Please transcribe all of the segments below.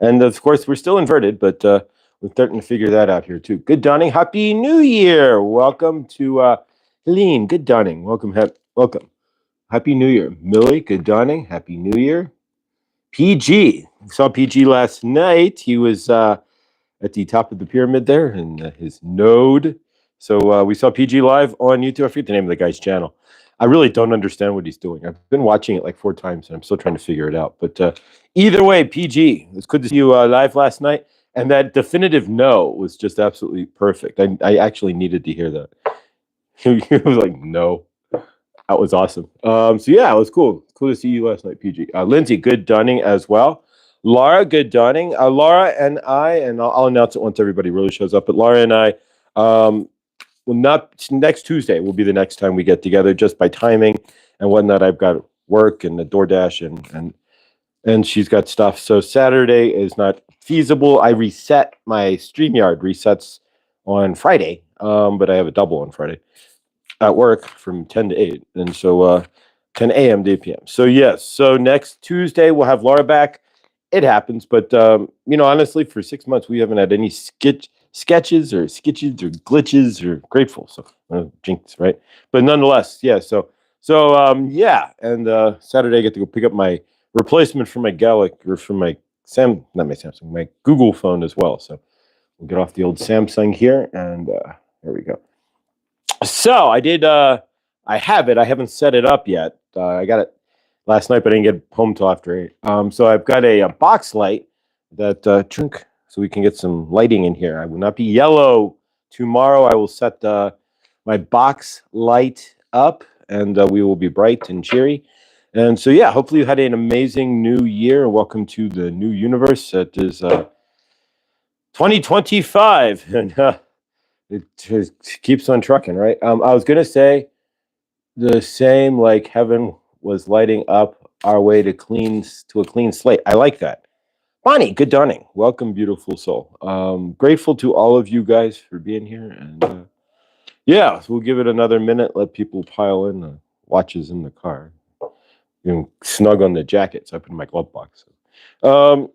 And of course, we're still inverted, but we're starting to figure that out here too. Good dawning. Happy New Year. Welcome to Helene. Good dawning. Welcome. Happy New Year. Millie, good dawning. Happy New Year. PG. We saw PG last night. He was at the top of the pyramid there in his node. So we saw PG live on YouTube. I forget the name of the guy's channel. I really don't understand what he's doing. I've been watching it like 4 times and I'm still trying to figure it out. But either way, PG, it was good to see you live last night. And that definitive no was just absolutely perfect. I actually needed to hear that. He was like, no. That was awesome. So yeah, it was cool. Cool to see you last night, PG. Lindsay, good dawning as well. Laura, good dawning. Laura and I, and I'll announce it once everybody really shows up, but Laura and I will not, next Tuesday will be the next time we get together, just by timing and whatnot. I've got work and the DoorDash and she's got stuff. So Saturday is not feasible. I reset my StreamYard resets on Friday, but I have a double on Friday at work from 10 to 8. And so 10 a.m. to 8 p.m. So yes, so next Tuesday we'll have Laura back. It happens, but honestly, for 6 months we haven't had any sketches or glitches or grateful. So jinx, right? But nonetheless, yeah. So yeah. And Saturday I get to go pick up my replacement for my Galaxy or for my my Google phone as well. So we'll get off the old Samsung here, and there we go. So I did. I have it. I haven't set it up yet. I got it last night, but I didn't get home till after 8. So I've got a box light that so we can get some lighting in here. I will not be yellow tomorrow. I will set my box light up, and we will be bright and cheery. And so yeah, hopefully you had an amazing new year. Welcome to the new universe that is 2025, and it just keeps on trucking, right? I was gonna say the same, like heaven was lighting up our way to a clean slate. I like that. Bonnie, good dawning. Welcome, beautiful soul. Grateful to all of you guys for being here, and yeah, so we'll give it another minute. Let people pile in. The watches in the car. You know, snug on the jacket, so I put in my glove box. All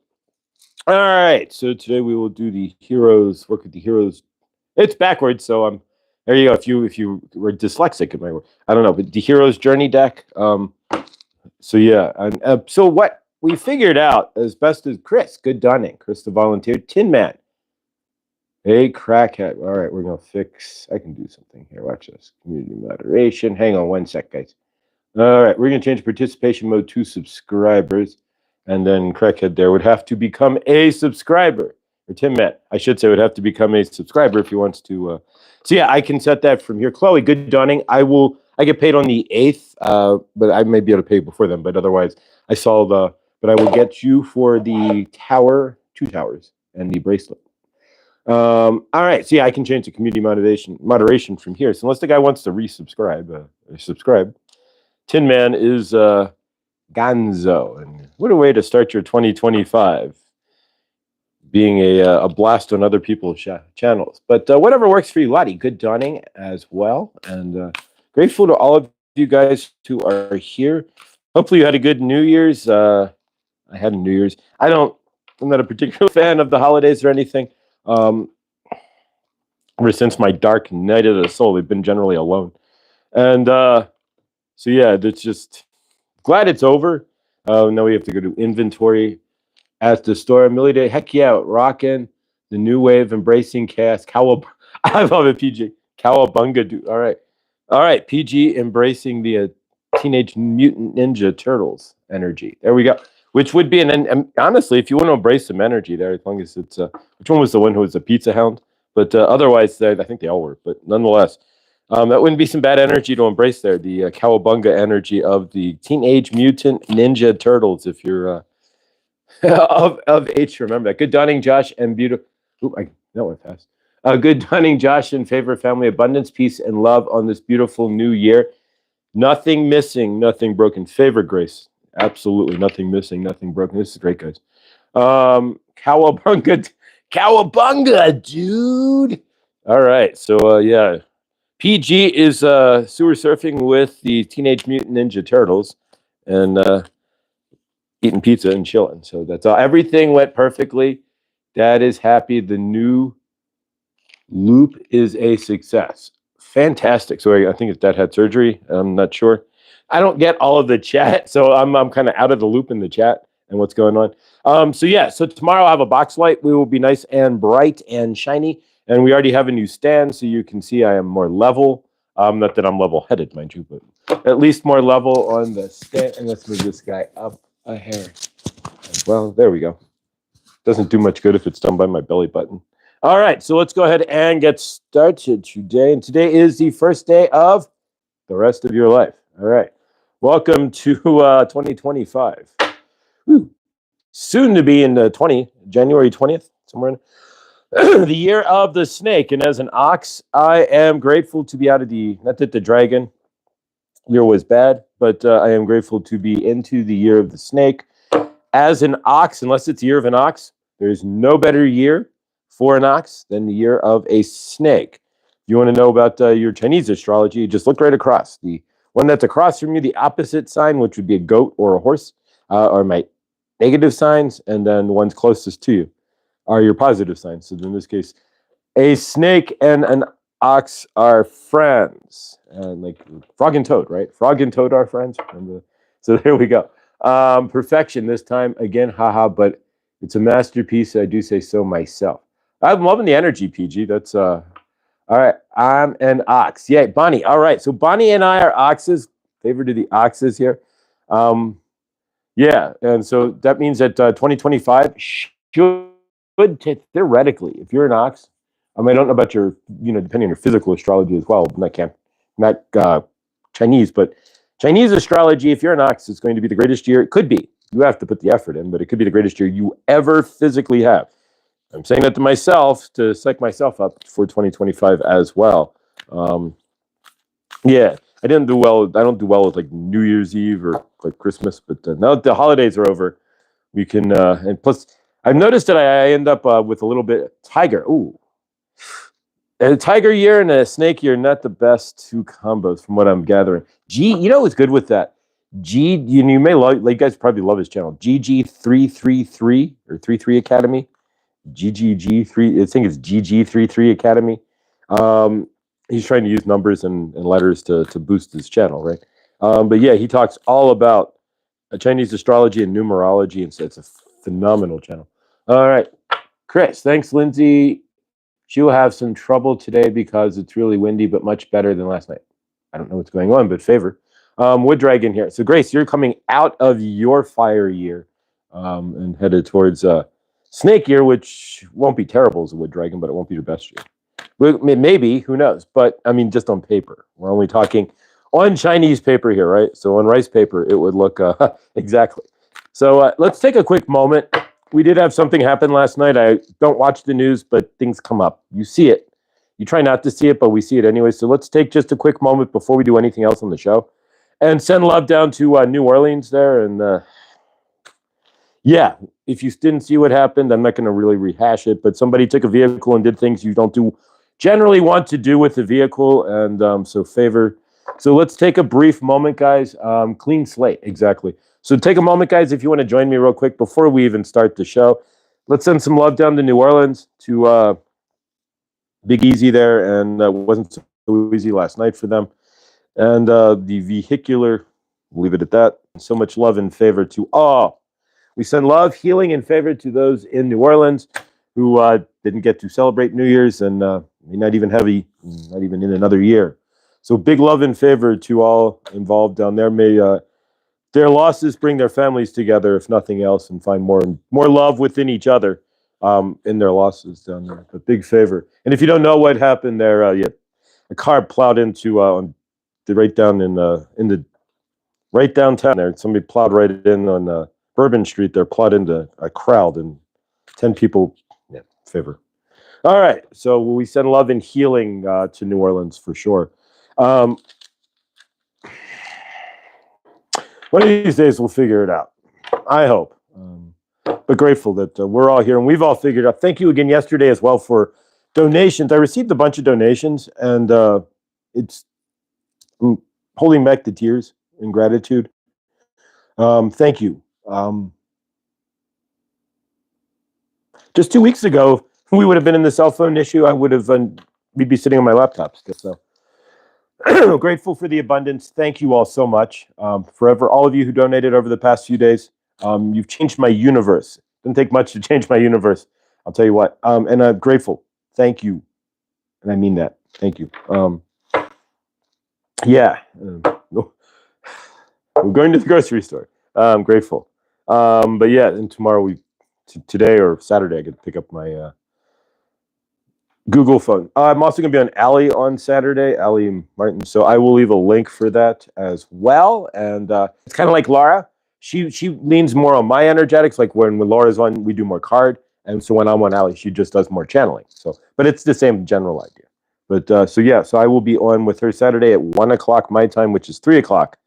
right, so today we will do the heroes. Work with the heroes. It's backwards, so there you go. If you were dyslexic, it might work. I don't know, but the hero's journey deck. So yeah, and so what we figured out as best as Chris. Good dawning, Chris the volunteer. Tin Man. Hey, crackhead. All right, we're gonna fix. I can do something here. Watch this. Community moderation. Hang on 1 sec, guys. All right, we're going to change participation mode to subscribers, and then Crackhead there would have to become a subscriber, or Tim Matt, I should say, would have to become a subscriber if he wants to. So yeah, I can set that from here. Chloe, good dawning. I get paid on the 8th, but I may be able to pay before then. But otherwise, but I will get you for the 2 towers, and the bracelet. All right, so yeah, I can change the community moderation from here. So unless the guy wants to resubscribe, or subscribe. Tin Man is Gonzo, and what a way to start your 2025, being a blast on other people's channels. But whatever works for you, Lottie. Good dawning as well, and grateful to all of you guys who are here. Hopefully, you had a good New Year's. I had a New Year's. I'm not a particular fan of the holidays or anything. Ever since my dark night of the soul, they've been generally alone, and. So yeah, that's just glad it's over. Now we have to go to inventory at the store. Millie Day, heck yeah, rocking the new wave, embracing chaos. I love it, PG. Cowabunga, dude. All right, PG embracing the Teenage Mutant Ninja Turtles energy. There we go. Which would be and honestly, if you want to embrace some energy there, as long as it's which one was the one who was a pizza hound? But otherwise, I think they all were. But nonetheless. That wouldn't be some bad energy to embrace there. The cowabunga energy of the Teenage Mutant Ninja Turtles, if you're of age to remember that. Good dawning, Josh, and beautiful. That went fast. Good dawning, Josh, in favor of family, abundance, peace, and love on this beautiful new year. Nothing missing, nothing broken. Favor, grace. Absolutely nothing missing, nothing broken. This is great, guys. Cowabunga, dude. All right, so yeah. PG is sewer surfing with the Teenage Mutant Ninja Turtles, and eating pizza and chilling. So that's all. Everything went perfectly. Dad is happy. The new loop is a success. Fantastic. So I think his dad had surgery. I'm not sure. I don't get all of the chat, so I'm kind of out of the loop in the chat and what's going on. So tomorrow I'll have a box light. We will be nice and bright and shiny, and we already have a new stand, so you can see I am more level. Not that I'm level-headed, mind you, but at least more level on the stand. And let's move this guy up a hair. Well, there we go. Doesn't do much good if it's done by my belly button. All right, so let's go ahead and get started today. And today is the first day of the rest of your life. All right. Welcome to 2025. Whew. Soon to be in the January 20th, somewhere in the year of the snake. And as an ox, I am grateful to be out of not that the dragon year was bad, but I am grateful to be into the year of the snake. As an ox, unless it's the year of an ox, there's no better year for an ox than the year of a snake. If you want to know about your Chinese astrology, just look right across. The one that's across from you, the opposite sign, which would be a goat or a horse, are my negative signs, and then the ones closest to you are your positive signs. So in this case, a snake and an ox are friends. And like frog and toad, right? Frog and toad are friends. So there we go. Perfection this time again, haha, but it's a masterpiece. I do say so myself. I'm loving the energy, PG. That's all right. I'm an ox. Yay, Bonnie. All right. So Bonnie and I are oxes. Favor to the oxes here. Yeah, and so that means that 2025 should theoretically, if you're an ox, I don't know about your, depending on your physical astrology as well. Not Chinese, but Chinese astrology, if you're an ox, it's going to be the greatest year. It could be. You have to put the effort in, but it could be the greatest year you ever physically have. I'm saying that to myself to psych myself up for 2025 as well. Yeah, I didn't do well. I don't do well with like New Year's Eve or like Christmas, but now that the holidays are over, we can. And plus, I've noticed that I end up with a little bit tiger. Ooh, a tiger year and a snake year, not the best two combos from what I'm gathering. What's good with that? You may love, like, you guys probably love his channel. GG333 or 33 Academy. GGG3, I think it's GG33 Academy. He's trying to use numbers and letters to boost his channel, right? But yeah, he talks all about Chinese astrology and numerology, and so it's a phenomenal channel. All right, Chris, thanks, Lindsay. She will have some trouble today because it's really windy, but much better than last night. I don't know what's going on, but favor. Wood Dragon here. So Grace, you're coming out of your fire year and headed towards snake year, which won't be terrible as a Wood Dragon, but it won't be your best year. Maybe, who knows? But I mean, just on paper. We're only talking on Chinese paper here, right? So on rice paper, it would look exactly. So let's take a quick moment. We did have something happen last night. I don't watch the news, but things come up. You see it. You try not to see it, but we see it anyway. So let's take just a quick moment before we do anything else on the show and send love down to New Orleans there. And yeah, if you didn't see what happened, I'm not going to really rehash it, but somebody took a vehicle and did things you don't generally want to do with the vehicle. And so favor. So let's take a brief moment, guys. Clean slate, exactly. So take a moment, guys, if you want to join me real quick before we even start the show. Let's send some love down to New Orleans, to Big Easy there, and it wasn't so easy last night for them. And the vehicular, leave it at that. So much love and favor to all. We send love, healing, and favor to those in New Orleans who didn't get to celebrate New Year's and may not even in another year. So big love and favor to all involved down there. May their losses bring their families together, if nothing else, and find more love within each other in their losses down there. But big favor. And if you don't know what happened there, a car plowed into right downtown there. Somebody plowed right in on Bourbon Street there, plowed into a crowd, and 10 people. Yeah, favor. All right, so we send love and healing to New Orleans for sure. One of these days we'll figure it out. I hope. But grateful that we're all here and we've all figured out. Thank you again yesterday as well for donations. I received a bunch of donations, and it's holding back the tears in gratitude. Thank you. Just 2 weeks ago, we would have been in the cell phone issue. I would have, we'd be sitting on my laptops. So grateful for the abundance. Thank you all so much. Forever, all of you who donated over the past few days, you've changed my universe. Didn't take much to change my universe. I'll tell you what. And I'm grateful. Thank you. And I mean that. Thank you. Yeah. We're going to the grocery store. I'm grateful. But yeah, and tomorrow today or Saturday, I get to pick up my Google phone. I'm also going to be on Allie on Saturday, Allie Martin. So I will leave a link for that as well. And it's kind of like Laura. She leans more on my energetics. Like when Laura's on, we do more card. And so when I'm on Allie, she just does more channeling. So, but it's the same general idea. But so I will be on with her Saturday at 1 o'clock my time, which is 3 o'clock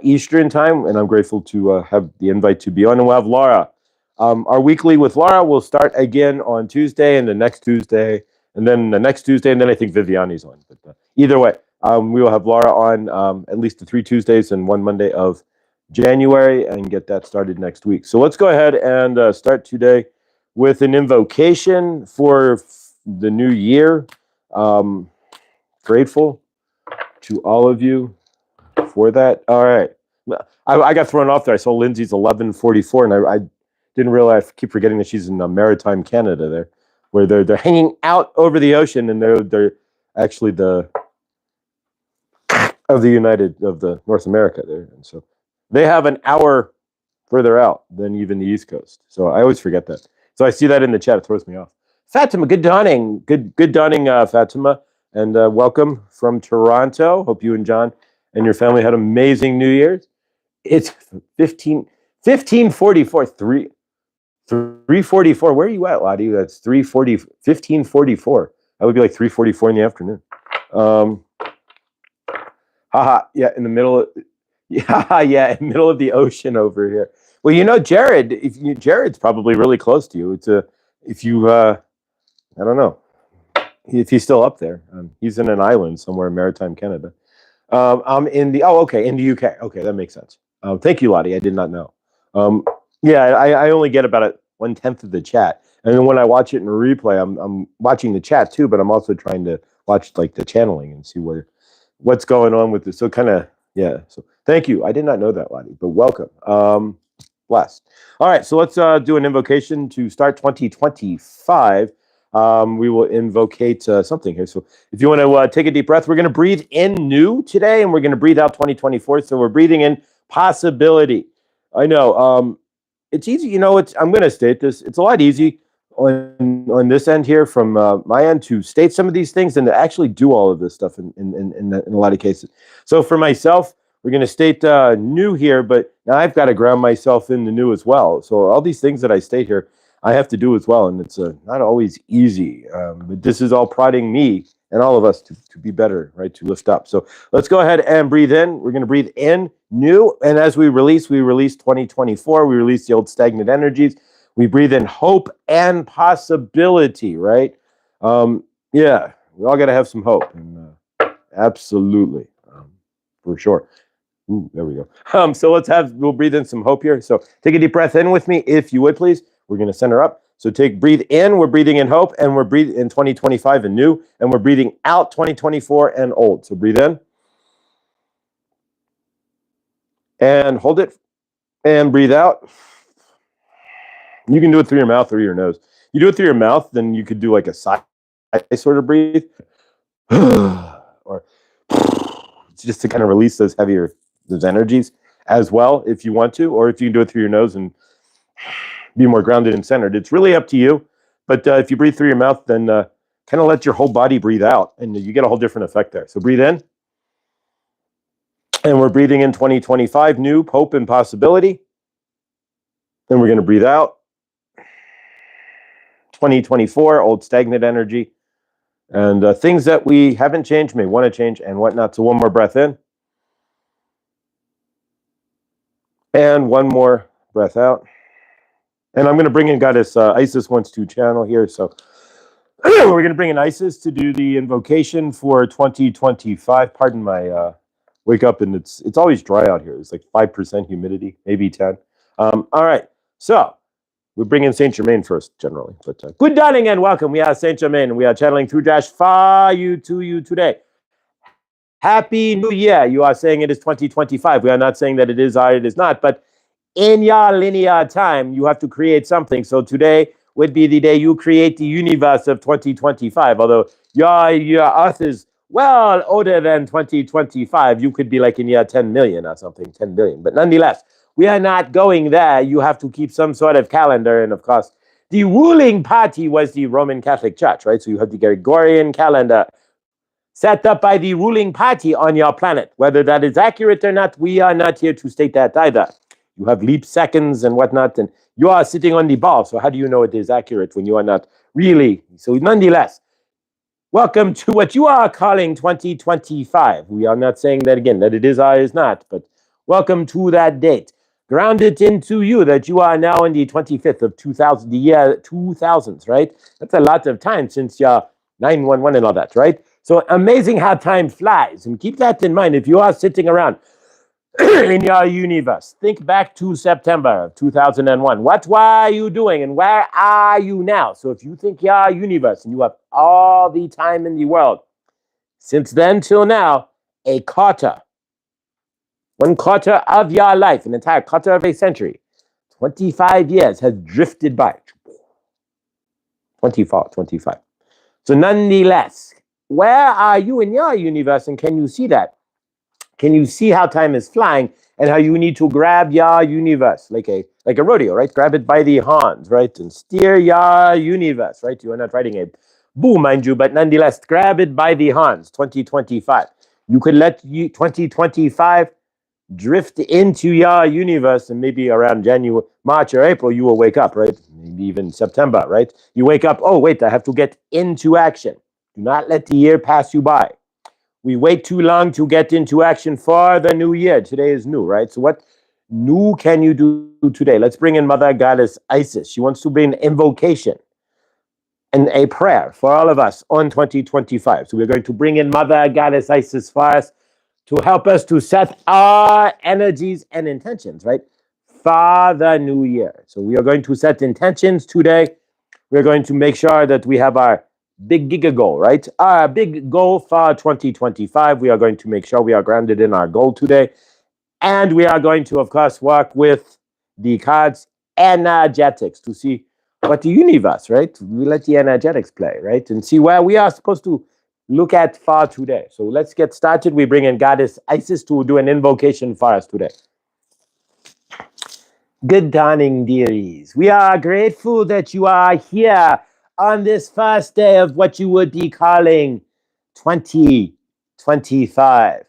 Eastern time. And I'm grateful to have the invite to be on. And we'll have Laura. Our weekly with Laura will start again on Tuesday and the next Tuesday. And then the next Tuesday, and then I think Viviani's on. But either way, we will have Laura on at least the 3 Tuesdays and 1 Monday of January and get that started next week. So let's go ahead and start today with an invocation for the new year. Grateful to all of you for that. All right. I got thrown off there. I saw Lindsay's 11:44, and I didn't realize. I keep forgetting that she's in maritime Canada there, where they're hanging out over the ocean, and they're actually of the North America there, and so they have an hour further out than even the East Coast. So I always forget that. So I see that in the chat, it throws me off. Fatima, good dawning, good dawning, Fatima, and welcome from Toronto. Hope you and John and your family had amazing New Year's. It's 1544. 3:44. Where are you at, Lottie? That's 15:44. That would be like 3:44 in the afternoon. Yeah, in the middle of in the middle of the ocean over here. Well, you know, Jared's probably really close to you. I don't know if he's still up there. He's in an island somewhere in maritime Canada. I'm in the in the UK. Okay, that makes sense. Thank you, Lottie. I did not know. Yeah, I only get about 1/10 of the chat, and then when I watch it in replay, I'm watching the chat too, but I'm also trying to watch like the channeling and see what's going on with this. So kind of So thank you. I did not know that, Lottie, but welcome. Blessed. All right, so let's do an invocation to start 2025. We will invocate something here. So if you want to take a deep breath, we're going to breathe in new today, and we're going to breathe out 2024. So we're breathing in possibility. I know. It's easy, I'm going to state this. It's a lot easy on this end here from my end to state some of these things and to actually do all of this stuff in a lot of cases. So for myself, we're going to state new here, but now I've got to ground myself in the new as well. So all these things that I state here, I have to do as well, and it's not always easy. But this is all prodding me and all of us to be better, right? To lift up. So let's go ahead and breathe in. We're going to breathe in new. And as we release 2024. We release the old stagnant energies. We breathe in hope and possibility, right? We all got to have some hope. And, absolutely. For sure. Ooh, there we go. So we'll breathe in some hope here. So take a deep breath in with me, if you would, please. We're going to center up. So breathe in, we're breathing in hope, and we're breathing in 2025 and new, and we're breathing out 2024 and old. So breathe in. And hold it. And breathe out. You can do it through your mouth or your nose. You do it through your mouth, then you could do like a sigh sort of breathe. Or just to kind of release those energies as well, if you want to, or if you can do it through your nose and be more grounded and centered. It's really up to you. But if you breathe through your mouth, then kind of let your whole body breathe out, and you get a whole different effect there. So breathe in. And we're breathing in 2025, new, hope, and possibility. Then we're going to breathe out 2024, old stagnant energy, and things that we haven't changed, may want to change, and whatnot. So one more breath in. And one more breath out. And I'm going to bring in Goddess Isis wants to channel here. So we're going to bring in Isis to do the invocation for 2025. Pardon my wake up, and it's always dry out here. It's like 5% humidity, maybe 10. All right. So We bring in Saint Germain first, generally. But good dawning and welcome. We are Saint Germain. We are channeling through Dash for you to you today. Happy New Year. You are saying it is 2025. We are not saying that it is or it is not, but in your linear time, you have to create something. So today would be the day you create the universe of 2025. Although your Earth is well older than 2025. You could be like in year 10 million or something, 10 billion. But nonetheless, we are not going there. You have to keep some sort of calendar. And of course, the ruling party was the Roman Catholic Church, right? So you have the Gregorian calendar set up by the ruling party on your planet. Whether that is accurate or not, we are not here to state that either. You have leap seconds and whatnot, and you are sitting on the ball. So how do you know it is accurate when you are not really? So nonetheless, welcome to what you are calling 2025. We are not saying that again, that it is or is not, but welcome to that date. Ground it into you that you are now in the 25th of 2000, the year 2000s, right? That's a lot of time since you're 911 and all that, right? So amazing how time flies. And keep that in mind. If you are sitting around in your universe, think back to September of 2001. What were you doing and where are you now? So if you think your universe and you have all the time in the world, since then till now, a quarter, 1/4 of your life, an entire quarter of a century, 25 years has drifted by. 25. So nonetheless, where are you in your universe, and can you see that? Can you see how time is flying and how you need to grab your universe like a rodeo, right? Grab it by the horns, right? And steer your universe, right? You are not riding a bull, mind you, but nonetheless, grab it by the horns, 2025. You could let 2025 drift into your universe, and maybe around January, March or April, you will wake up, right? Maybe even September, right? You wake up, oh, wait, I have to get into action. Do not let the year pass you by. We wait too long to get into action for the new year. Today is new, right? So what new can you do today? Let's bring in Mother Goddess Isis. She wants to bring an invocation and a prayer for all of us on 2025. So we're going to bring in Mother Goddess Isis for us to help us to set our energies and intentions, right? For the new year. So we are going to set intentions today. We're going to make sure that we have our big giga goal, right? Our big goal for 2025. We are going to make sure we are grounded in our goal today. And we are going to, of course, work with the cards energetics to see what the universe, right? We let the energetics play, right? And see where we are supposed to look at for today. So let's get started. We bring in Goddess Isis to do an invocation for us today. Good dawning, dearies. We are grateful that you are here on this first day of what you would be calling 2025.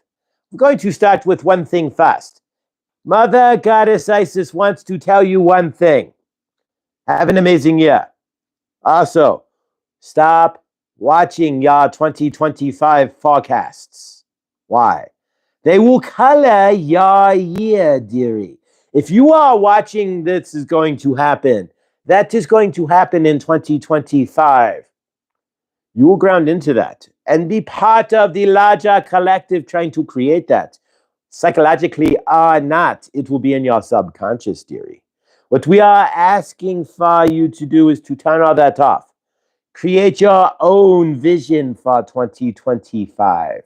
I'm going to start with one thing first. Mother Goddess Isis wants to tell you one thing. Have an amazing year. Also, stop watching your 2025 forecasts. Why? They will color your year, dearie. If you are watching this is going to happen, that is going to happen in 2025. You will ground into that and be part of the larger collective trying to create that. Psychologically or not, it will be in your subconscious, dearie. What we are asking for you to do is to turn all that off. Create your own vision for 2025.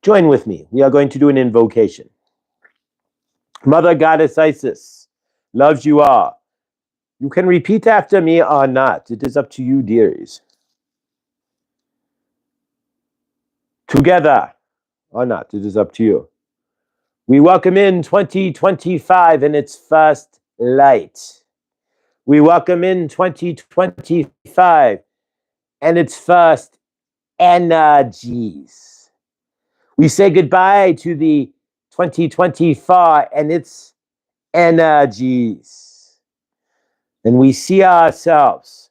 Join with me. We are going to do an invocation. Mother Goddess Isis loves you all. You can repeat after me or not. It is up to you, dearies. Together or not, it is up to you. We welcome in 2025 in its first light. We welcome in 2025 and its first energies. We say goodbye to the 2024 and its energies. And we see ourselves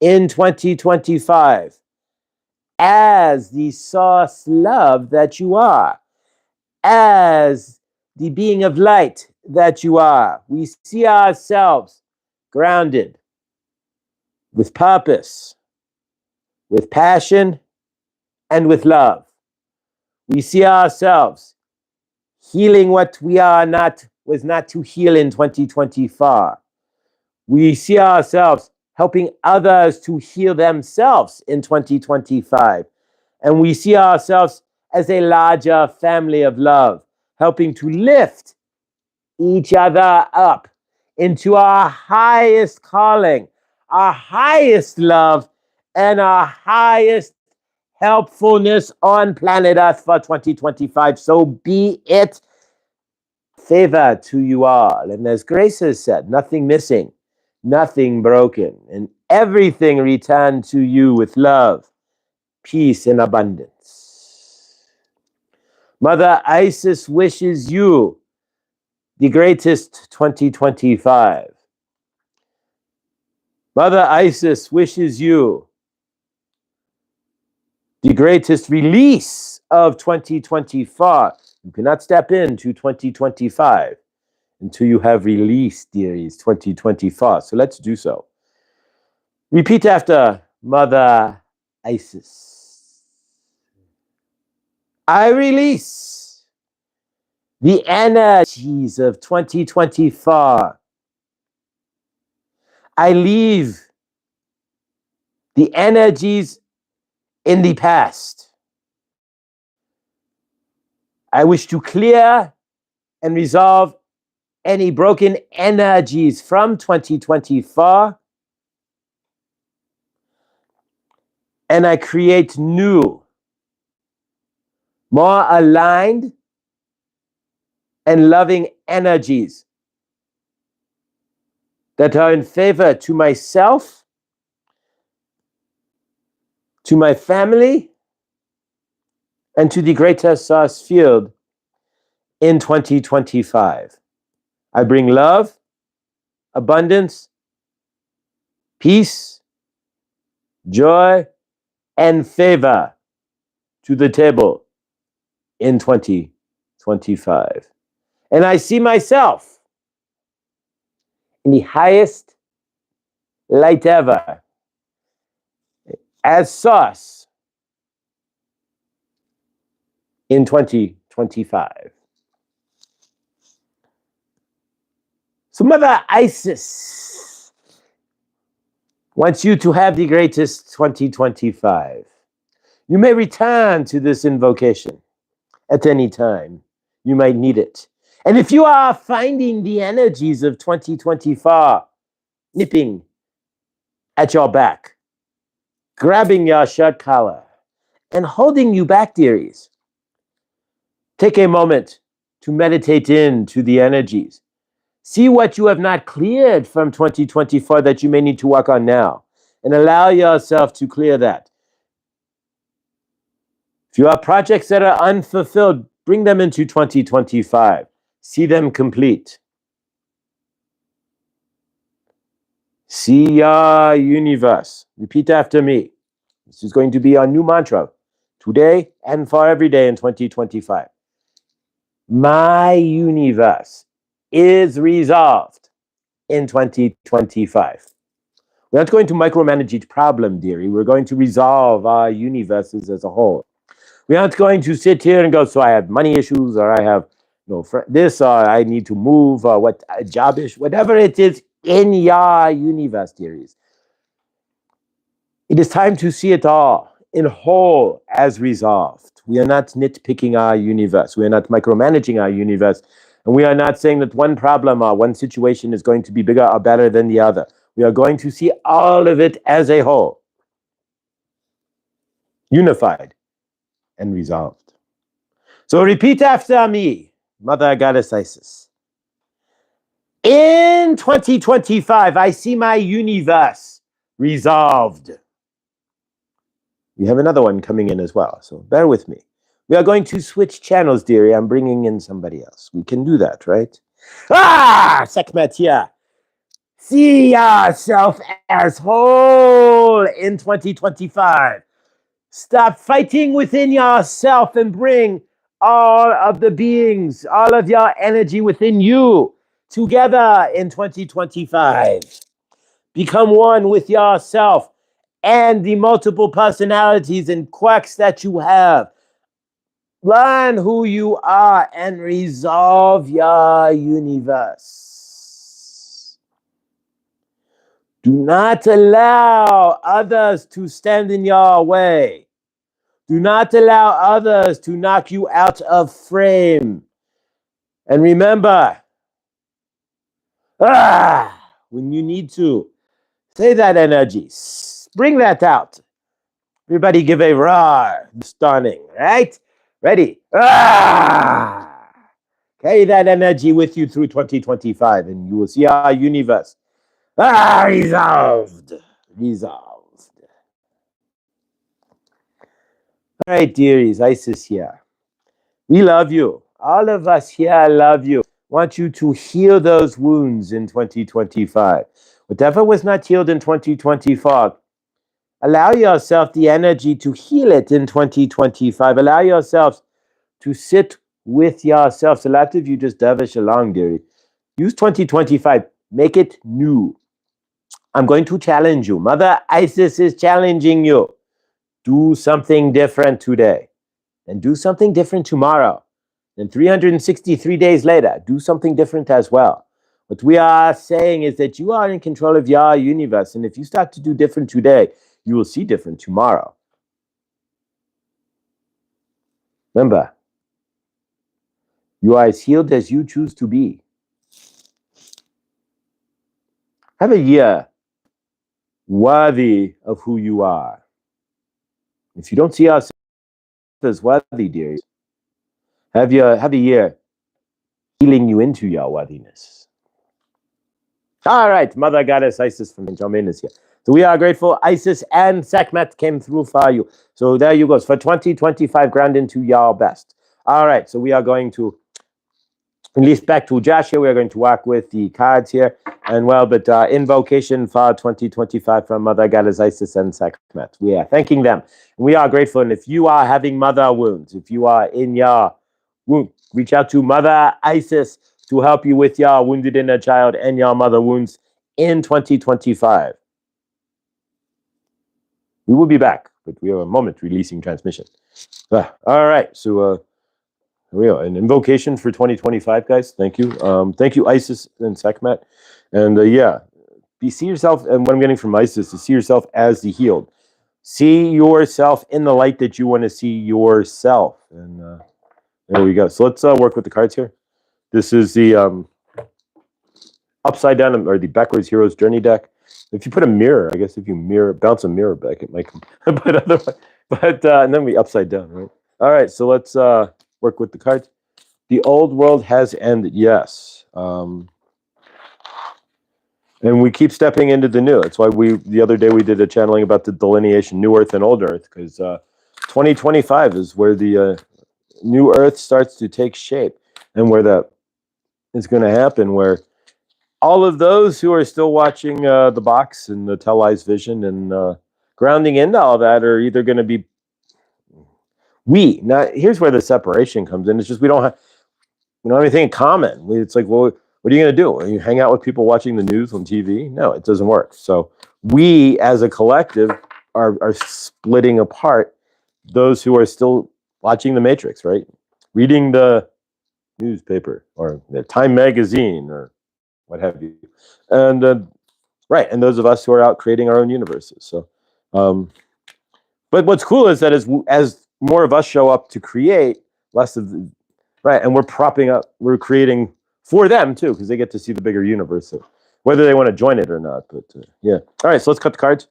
in 2025 as the source love that you are, as the being of light that you are. We see ourselves grounded with purpose, with passion, and with love. We see ourselves healing what we are not, was not to heal in 2024. We see ourselves helping others to heal themselves in 2025. And we see ourselves as a larger family of love, helping to lift each other up into our highest calling, our highest love, and our highest helpfulness on planet Earth for 2025. So be it. Favor to you all. And as Grace has said, nothing missing, nothing broken, and everything returned to you with love, peace, and abundance. Mother Isis wishes you the greatest 2025. Mother Isis wishes you the greatest release of 2024. You cannot step into 2025 until you have released, dearies, 2024. So let's do so. Repeat after Mother Isis. I release the energies of 2024. I leave the energies in the past. I wish to clear and resolve any broken energies from 2024. And I create new, more aligned and loving energies that are in favor to myself, to my family, and to the greater source field in 2025. I bring love, abundance, peace, joy, and favor to the table in 2025. And I see myself in the highest light ever as source in 2025. So Mother Isis wants you to have the greatest 2025. You may return to this invocation at any time. You might need it. And if you are finding the energies of 2024 nipping at your back, grabbing your shirt collar, and holding you back, dearies, take a moment to meditate into the energies. See what you have not cleared from 2024 that you may need to work on now, and allow yourself to clear that. If you have projects that are unfulfilled, bring them into 2025. See them complete. See your universe. Repeat after me. This is going to be our new mantra today and for every day in 2025. My universe is resolved in 2025. We're not going to micromanage each problem, dearie. We're going to resolve our universes as a whole. We're not going to sit here and go, so I have money issues, or I have this, or I need to move, or what job issue, whatever it is in your universe, dearies. It is time to see it all in whole as resolved. We are not nitpicking our universe. We are not micromanaging our universe. And we are not saying that one problem or one situation is going to be bigger or better than the other. We are going to see all of it as a whole, unified and resolved. So repeat after me, Mother Goddess Isis. In 2025, I see my universe resolved. We have another one coming in as well, so bear with me. We are going to switch channels, dearie. I'm bringing in somebody else. We can do that, right? Sekhmet here. See yourself as whole in 2025. Stop fighting within yourself and bring all of the beings, all of your energy within you together in 2025. Become one with yourself and the multiple personalities and quirks that you have. Learn who you are and resolve your universe. Do not allow others to stand in your way. Do not allow others to knock you out of frame. And remember, when you need to, say that energy. Bring that out. Everybody give a roar. Stunning, right? Ready? Carry that energy with you through 2025, and you will see our universe. Resolved. Resolved. All right, dearies, Isis here. We love you. All of us here love you. Want you to heal those wounds in 2025. Whatever was not healed in 2024, allow yourself the energy to heal it in 2025. Allow yourselves to sit with yourselves. A lot of you just dervish along, dearie. Use 2025. Make it new. I'm going to challenge you. Mother Isis is challenging you. Do something different today. And do something different tomorrow. Then 363 days later, do something different as well. What we are saying is that you are in control of your universe. And if you start to do different today, you will see different tomorrow. Remember, you are as healed as you choose to be. Have a year worthy of who you are. If you don't see yourself as worthy, dear, have a year healing you into your worthiness. All right, Mother Goddess Isis from Germain is here. So we are grateful. Isis and Sekhmet came through for you. So there you go. For 2025, ground into your best. All right, so we are going to release back to Josh here. We are going to work with the cards here. And well, but invocation for 2025 from Mother Goddess Isis and Sekhmet. We are thanking them. And we are grateful. And if you are having mother wounds, if you are in your wound, reach out to Mother Isis to help you with your wounded inner child and your mother wounds in 2025. We will be back, but we are a moment releasing transmission. All right, so here we are. An invocation for 2025, guys. Thank you. Thank you, Isis and Sekhmet. And yeah, see yourself, and what I'm getting from Isis is see yourself as the healed. See yourself in the light that you want to see yourself. And there we go. So let's work with the cards here. This is the upside down, or the backwards hero's journey deck. If you put a mirror, I guess if you bounce a mirror back, it might come. But otherwise, and then we upside down, right? All right, so let's work with the cards. The old world has ended, yes. And we keep stepping into the new. That's why the other day we did a channeling about the delineation, new earth and old earth, because 2025 is where the new earth starts to take shape, and where that is going to happen, where all of those who are still watching the box and the televised vision and grounding into all that are either going to be here's where the separation comes in. It's just we don't have anything in common. It's like, well, what are you going to do? You hang out with people watching the news on TV? No, it doesn't work. So we as a collective are splitting apart those who are still watching the Matrix, right? Reading the newspaper or the Time magazine or what have you. And right, and those of us who are out creating our own universes. So but what's cool is that as more of us show up to create, less of the, right, and we're creating for them too, because they get to see the bigger universe, so whether they want to join it or not. But yeah. All right, so let's cut the cards.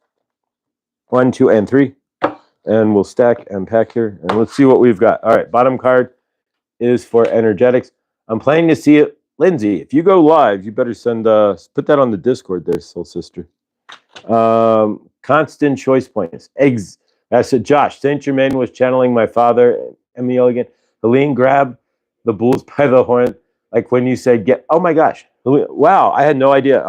1, 2, and 3. And we'll stack and pack here. And let's see what we've got. All right, bottom card is for energetics. I'm planning to see it. Lindsay, if you go live, you better put that on the Discord there, soul sister. Constant choice points. That's it. Josh, Saint Germain was channeling my father, Emil again. Helene, grab the bulls by the horn. Like when you said, oh my gosh. Wow, I had no idea.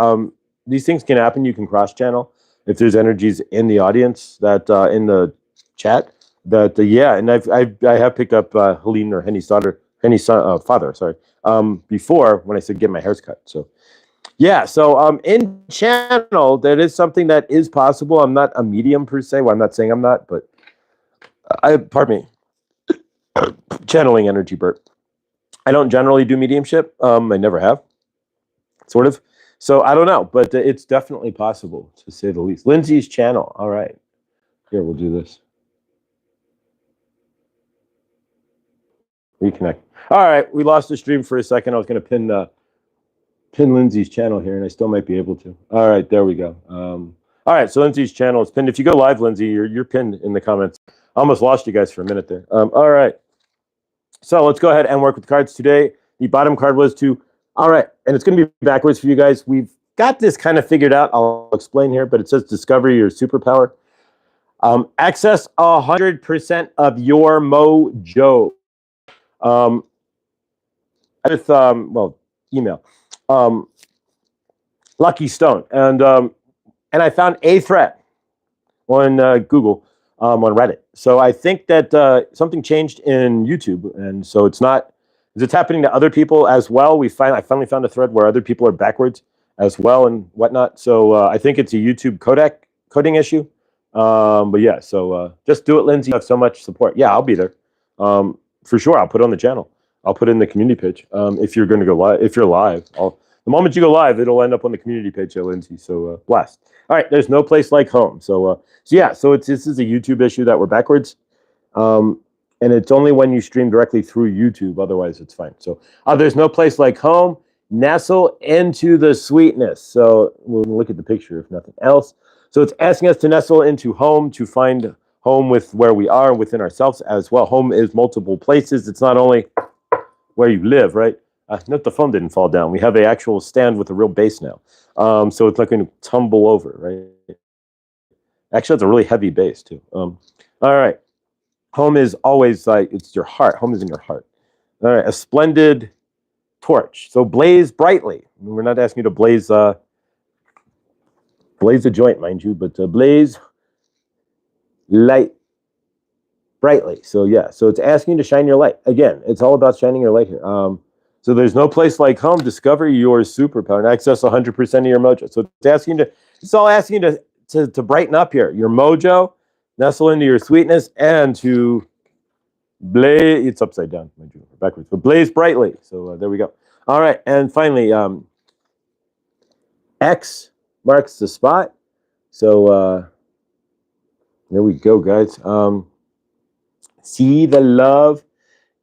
These things can happen. You can cross channel if there's energies in the audience that in the chat that yeah, and I have picked up Helene or Henny's father, sorry, before when I said get my hair's cut. So yeah, so in channel, that is something that is possible. I'm not a medium per se. Well, I'm not saying I'm not, but pardon me, channeling energy, Bert. I don't generally do mediumship. I never have, sort of. So I don't know, but it's definitely possible, to say the least. Lindsay's channel. All right. Here, we'll do this. Reconnect. All right, we lost the stream for a second. I was going to pin Lindsay's channel here, and I still might be able to. All right, there we go. All right, so Lindsay's channel is pinned. If you go live, Lindsay, you're pinned in the comments. I almost lost you guys for a minute there. All right, so let's go ahead and work with cards today. The bottom card was to, all right, and it's going to be backwards for you guys. We've got this kind of figured out. I'll explain here, but it says discover your superpower. Access 100% of your mojo. With well, email, Lucky Stone, and I found a thread on Google, on Reddit. So I think that something changed in YouTube, and so it's happening to other people as well. I finally found a thread where other people are backwards as well and whatnot. So I think it's a YouTube coding issue. But yeah, so just do it, Lindsay. You have so much support. Yeah, I'll be there. For sure, I'll put it on the channel. I'll put it in the community page. If you're going to go live, if you're live, the moment you go live, it'll end up on the community page, Lindsay. So blast. All right, there's no place like home. So yeah, so this is a YouTube issue that we're backwards, and it's only when you stream directly through YouTube. Otherwise, it's fine. So there's no place like home. Nestle into the sweetness. So we'll look at the picture if nothing else. So it's asking us to nestle into home, to find home with where we are within ourselves as well. Home is multiple places. It's not only where you live, right? Note the phone didn't fall down. We have an actual stand with a real base now. So it's not going to tumble over, right? Actually, it's a really heavy base too. All right. Home is always like, it's your heart. Home is in your heart. All right. A splendid torch. So blaze brightly. We're not asking you to blaze a joint, mind you, but blaze light brightly. So yeah, so it's asking you to shine your light. Again, it's all about shining your light here. So there's no place like home. Discover your superpower and access 100% of your mojo. So it's all asking you to brighten up here. Your mojo, nestle into your sweetness, and to blaze. It's upside down, mind you, backwards. But blaze brightly. So there we go. All right, and finally, X marks the spot. So there we go, guys. See the love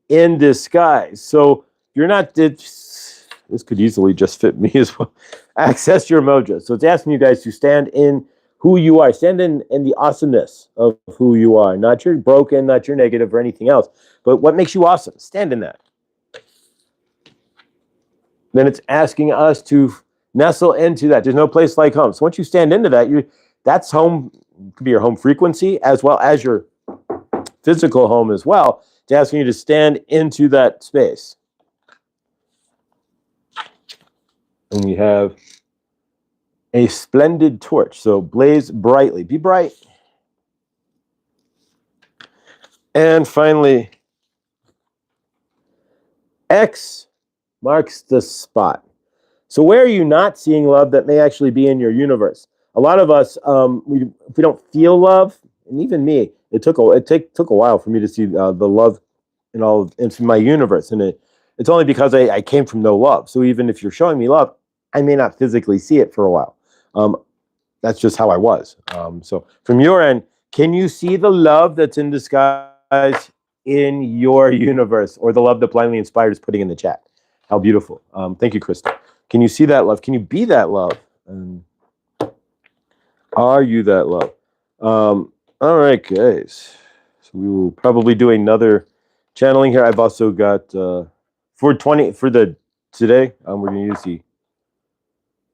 in disguise. So you're not, this could easily just fit me as well. Access your mojo. So it's asking you guys to stand in who you are. Stand in the awesomeness of who you are. Not your broken, not your negative or anything else. But what makes you awesome? Stand in that. Then it's asking us to nestle into that. There's no place like home. So once you stand into that, that's home. It could be your home frequency as well as your physical home as well. It's asking you to stand into that space. And we have a splendid torch. So blaze brightly. Be bright. And finally, X marks the spot. So where are you not seeing love that may actually be in your universe? A lot of us, if we don't feel love, and even me, it took a while for me to see the love into my universe, and it's only because I came from no love. So even if you're showing me love, I may not physically see it for a while. That's just how I was. So from your end, can you see the love that's in disguise in your universe, or the love that Blindly Inspired is putting in the chat? How beautiful. Thank you, Krista. Can you see that love? Can you be that love? Are you that love? All right, guys. So we will probably do another channeling here. I've also got for today, we're going to use the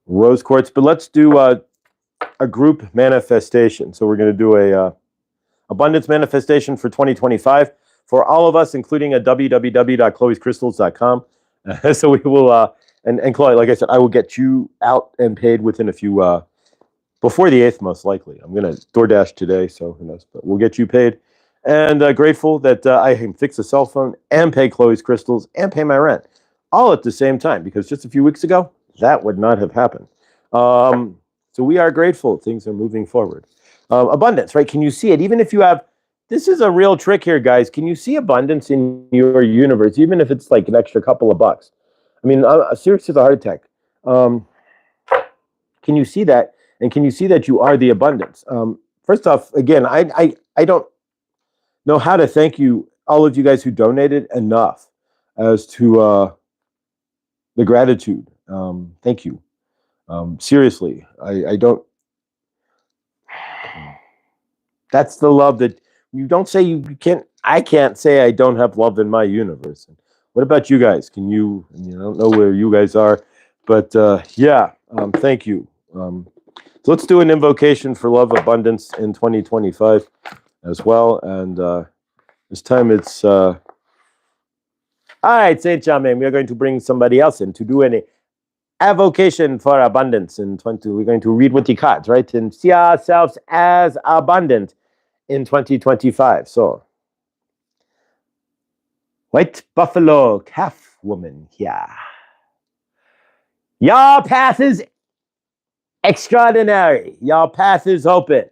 rose quartz, but let's do a group manifestation. So we're going to do a abundance manifestation for 2025 for all of us, including a www.chloescrystals.com. So we will, and Chloe, like I said, I will get you out and paid within a few, before the 8th, most likely. I'm going to DoorDash today, so who knows, but we'll get you paid. And grateful that I can fix a cell phone and pay Chloe's crystals and pay my rent all at the same time, because just a few weeks ago, that would not have happened. So we are grateful. Things are moving forward. Abundance, right? Can you see it? Even if you have, this is a real trick here, guys. Can you see abundance in your universe, even if it's like an extra couple of bucks? I mean, serious as a heart attack. can you see that? And can you see that you are the abundance? First off, again, I don't know how to thank you, all of you guys who donated, enough as to the gratitude. Thank you. Seriously, I don't. That's the love that you don't say you can't. I can't say I don't have love in my universe. What about you guys? Can you? I don't know where you guys are, but yeah. Thank you. So let's do an invocation for love abundance in 2025 as well. And this time it's all right, Saint Germain. We are going to bring somebody else in to do an avocation for abundance in 20. We're going to read with the cards, right, and see ourselves as abundant in 2025. So, white buffalo calf woman here. Your path is extraordinary. Your path is open.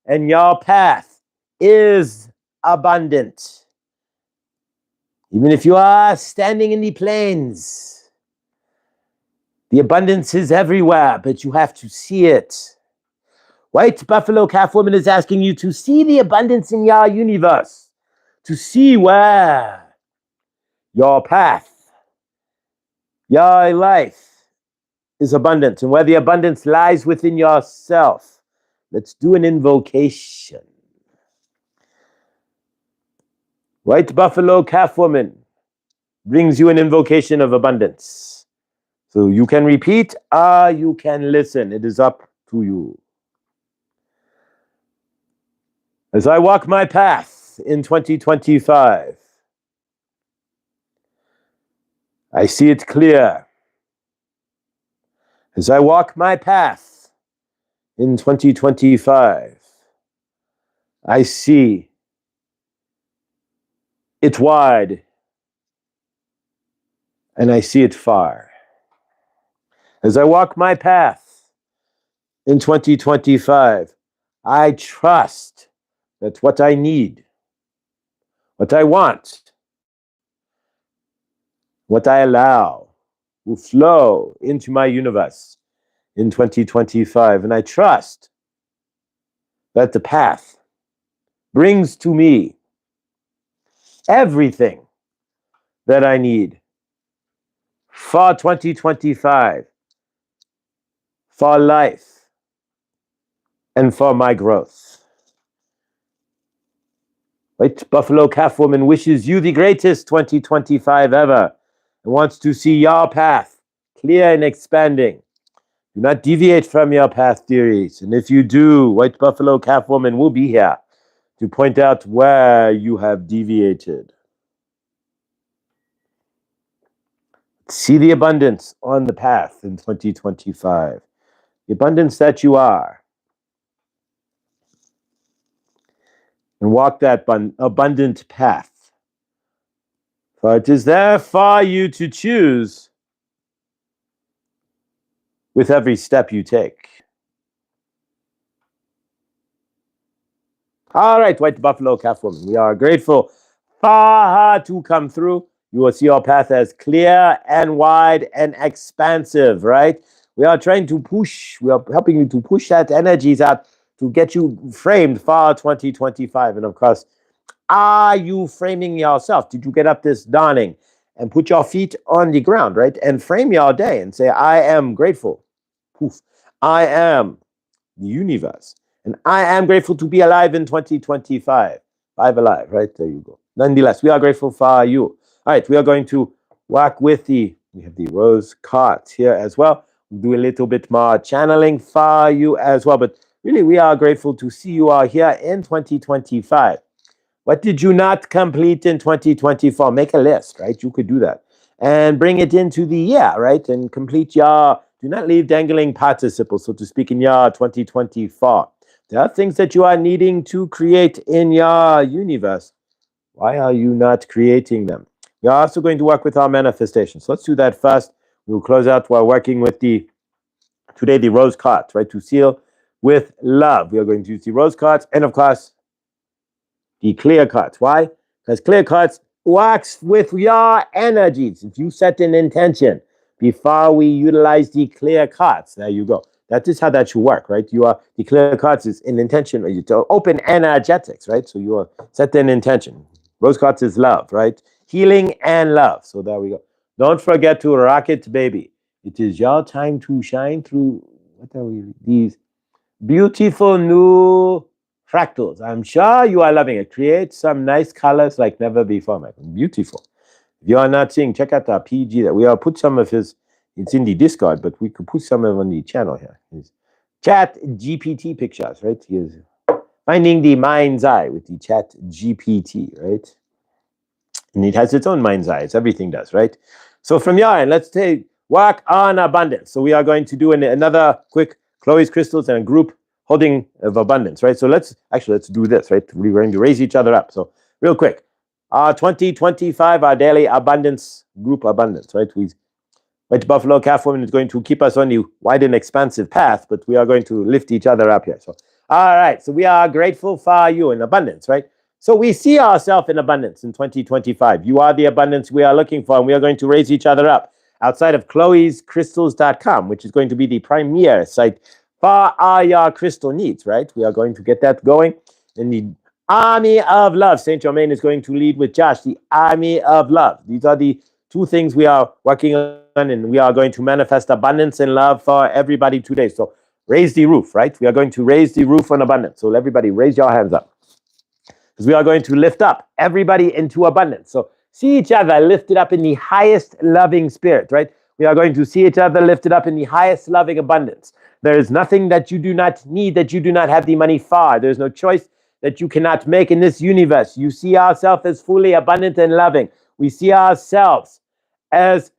And your path is abundant. Even if you are standing in the plains, the abundance is everywhere, but you have to see it. White buffalo calf woman is asking you to see the abundance in your universe, to see where your path, your life is abundant, and where the abundance lies within yourself. Let's do an invocation. White buffalo calf woman brings you an invocation of abundance. So you can repeat or you can listen. It is up to you. As I walk my path in 2025, I see it clear. As I walk my path in 2025, I see it wide and I see it far. As I walk my path in 2025, I trust that what I need, what I want, what I allow will flow into my universe in 2025. And I trust that the path brings to me everything that I need for 2025, for life, and for my growth. White buffalo calf woman wishes you the greatest 2025 ever and wants to see your path clear and expanding. Do not deviate from your path, dearies. And if you do, white buffalo calf woman will be here to point out where you have deviated. See the abundance on the path in 2025. The abundance that you are. And walk that abundant path. For it is there for you to choose with every step you take. All right, white buffalo calf woman. We are grateful for her to come through. You will see your path as clear and wide and expansive, right? We are trying to push, we are helping you to push that energies out to get you framed for 2025. And of course, are you framing yourself? Did you get up this dawning and put your feet on the ground, right? And frame your day and say, I am grateful. Poof. I am the universe. And I am grateful to be alive in 2025. Five alive, right? There you go. Nonetheless, we are grateful for you. All right, we are going to work with we have the rose cards here as well. We'll do a little bit more channeling for you as well. But really, we are grateful to see you all here in 2025. What did you not complete in 2024? Make a list, right? You could do that. And bring it into the year, right? And complete your, do not leave dangling participles, so to speak, in your 2024. There are things that you are needing to create in your universe. Why are you not creating them? We are also going to work with our manifestations. Let's do that first. We'll close out while working with the rose cards, right? To seal with love. We are going to use the rose cards and, of course, the clear cards. Why? Because clear cards works with your energies. If you set an intention before we utilize the clear cards, there you go. That is how that should work, right? You are the clear cards is in intention, or you to open energetics, right? So you are set an intention. Rose cards is love, right? Healing and love. So there we go. Don't forget to rock it, baby. It is your time to shine through these beautiful new fractals. I'm sure you are loving it. Create some nice colors like never before, my friend. Beautiful. If you are not seeing, check out our PG. That we will put some of his. It's in the Discord, but we could put some of it on the channel here. His Chat GPT pictures, right? He is finding the mind's eye with the Chat GPT, right? And it has its own mind's eye. It's everything does, right? So from your end, let's work on abundance. So we are going to do another quick Chloe's crystals and a group holding of abundance, right? So let's do this, right? We're going to raise each other up. So real quick, 2025, our daily abundance, group abundance, right? White Buffalo Calf Woman is going to keep us on the wide and expansive path, but we are going to lift each other up here. So, all right. So we are grateful for you in abundance, right? So we see ourselves in abundance in 2025. You are the abundance we are looking for, and we are going to raise each other up outside of chloescrystals.com, which is going to be the premier site for all your crystal needs, right? We are going to get that going. And the Army of Love, Saint Germain is going to lead with Josh, the Army of Love. These are the two things we are working on, and we are going to manifest abundance and love for everybody today. So raise the roof, right? We are going to raise the roof on abundance. So everybody raise your hands up, because we are going to lift up everybody into abundance. So see each other lifted up in the highest loving spirit, right? We are going to see each other lifted up in the highest loving abundance. There is nothing that you do not need, that you do not have the money for. There's no choice that you cannot make in this universe. You see ourselves as fully abundant and loving. We see ourselves as